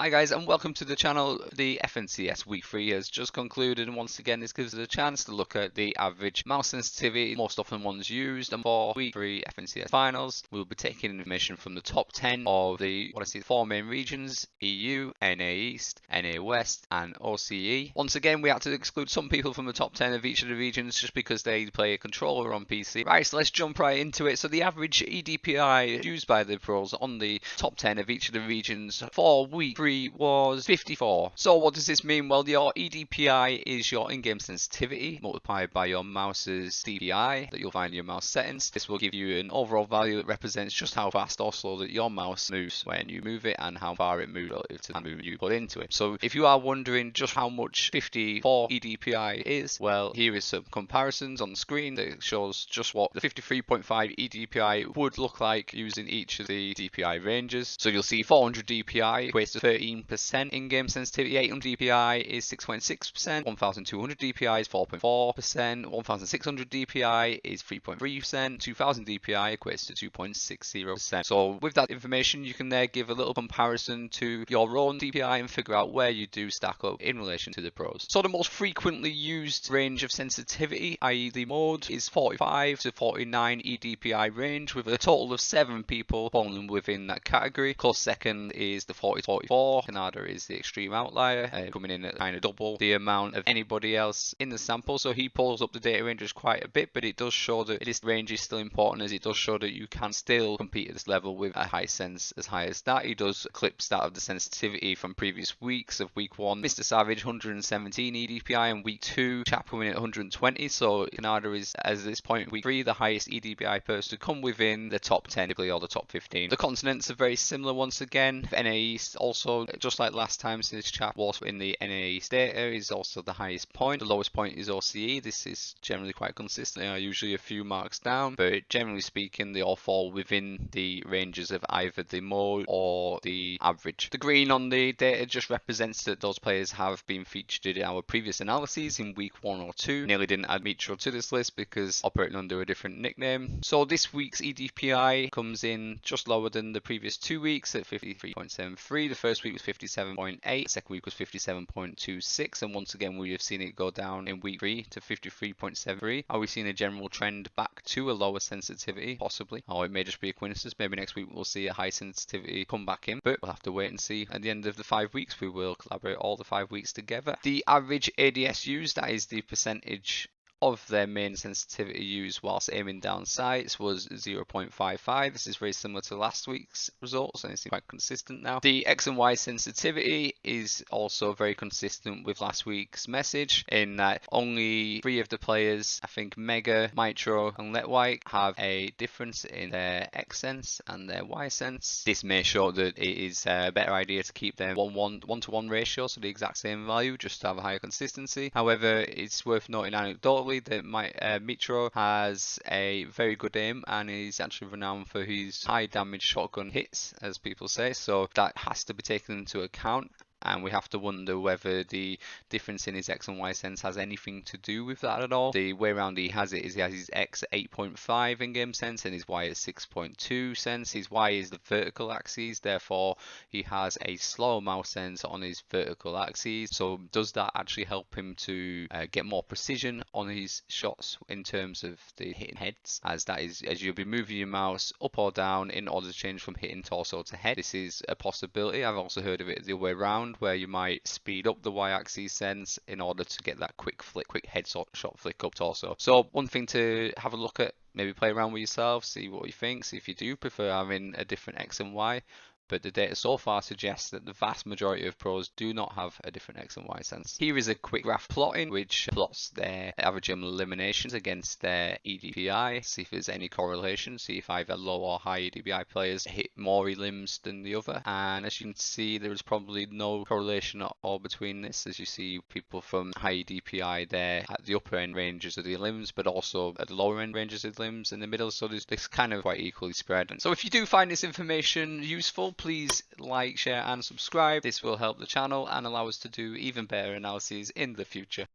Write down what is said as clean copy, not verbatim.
Hi guys, and welcome to the channel. The FNCS week 3 has just concluded, and once again this gives us a chance to look at the average mouse sensitivity, most often ones used. And for week 3 FNCS finals, we'll be taking information from the top 10 of the 4 main regions: EU, NA East, NA West and OCE. Once again we had to exclude some people from the top 10 of each of the regions just because they play a controller on PC. Right, so let's jump right into it. So the average eDPI used by the pros on the top 10 of each of the regions for week 3 was 54. So what does this mean? Well, your eDPI is your in-game sensitivity multiplied by your mouse's DPI that you'll find in your mouse settings. This will give you an overall value that represents just how fast or slow that your mouse moves when you move it and how far it moves relative to the movement you put into it. So if you are wondering just how much 54 eDPI is, well, here is some comparisons on the screen that shows just what the 53.5 eDPI would look like using each of the DPI ranges. So you'll see 400 DPI equates to 13% in-game sensitivity, 800 DPI is 6.6%, 1200 DPI is 4.4%, 1600 DPI is 3.3%, 2000 DPI equates to 2.60%. So with that information, you can there give a little comparison to your own DPI and figure out where you do stack up in relation to the pros. So the most frequently used range of sensitivity, i.e. the mode, is 45 to 49 eDPI range, with a total of 7 people falling within that category. Close second is the 40 to 44. Canada is the extreme outlier, coming in at kind of double the amount of anybody else in the sample. So he pulls up the data ranges quite a bit, but it does show that this range is still important, as it does show that you can still compete at this level with a high sense as high as that. He does clips that of the sensitivity from previous weeks. Of week 1, Mr. Savage 117 eDPI, and week 2, Chap coming in at 120. So Canada is, as this point, week 3, the highest eDPI person to come within the top 10, or the top 15. The continents are very similar once again. NA East also, just like last time, so this chap was in the NA East data, is also the highest point. The lowest point is OCE. This is generally quite consistent. They are usually a few marks down, but generally speaking, they all fall within the ranges of either the mode or the average. The green on the data just represents that those players have been featured in our previous analyses in week 1 or 2. Nearly didn't add Mitro to this list because operating under a different nickname. So this week's eDPI comes in just lower than the previous 2 weeks at 53.73. The first week was 57.8, the second week was 57.26, and once again we have seen it go down in week 3 to 53.73. Are we seeing a general trend back to a lower sensitivity? Possibly. Or it may just be a coincidence. Maybe next week we'll see a high sensitivity come back in, but we'll have to wait and see. At the end of the 5 weeks, we will collaborate all the 5 weeks together. The average ADS used, that is the percentage of their main sensitivity used whilst aiming down sights, was 0.55. This is very similar to last week's results, and it's quite consistent now. The X and Y sensitivity is also very consistent with last week's message, in that only 3 of the players, I think Mega, Mitro and Letwhite, have a difference in their X sense and their Y sense. This may show that it is a better idea to keep them 1-to-1 ratio, so the exact same value, just to have a higher consistency. However, it's worth noting anecdotally that Mitro has a very good aim and is actually renowned for his high damage shotgun hits, as people say, so that has to be taken into account. And we have to wonder whether the difference in his X and Y sense has anything to do with that at all. The way around he has it is he has his X at 8.5 in-game sense and his Y at 6.2 sense. His Y is the vertical axis, therefore he has a slower mouse sense on his vertical axis. So does that actually help him to get more precision on his shots in terms of the hitting heads? As that is, as you'll be moving your mouse up or down in order to change from hitting torso to head. This is a possibility. I've also heard of it the other way around, where you might speed up the Y-axis sense in order to get that quick flick, quick headshot flick up torso. So one thing to have a look at, maybe play around with yourself, see what you think, see if you do prefer having a different X and Y. But the data so far suggests that the vast majority of pros do not have a different X and Y sense. Here is a quick graph plotting which plots their average eliminations against their eDPI, see if there's any correlation, see if either low or high eDPI players hit more elims than the other. And as you can see, there is probably no correlation at all between this, as you see people from high eDPI there at the upper end ranges of the elims, but also at the lower end ranges of the elims in the middle, so there's this kind of quite equally spread. And so if you do find this information useful, please like, share and subscribe. This will help the channel and allow us to do even better analyses in the future.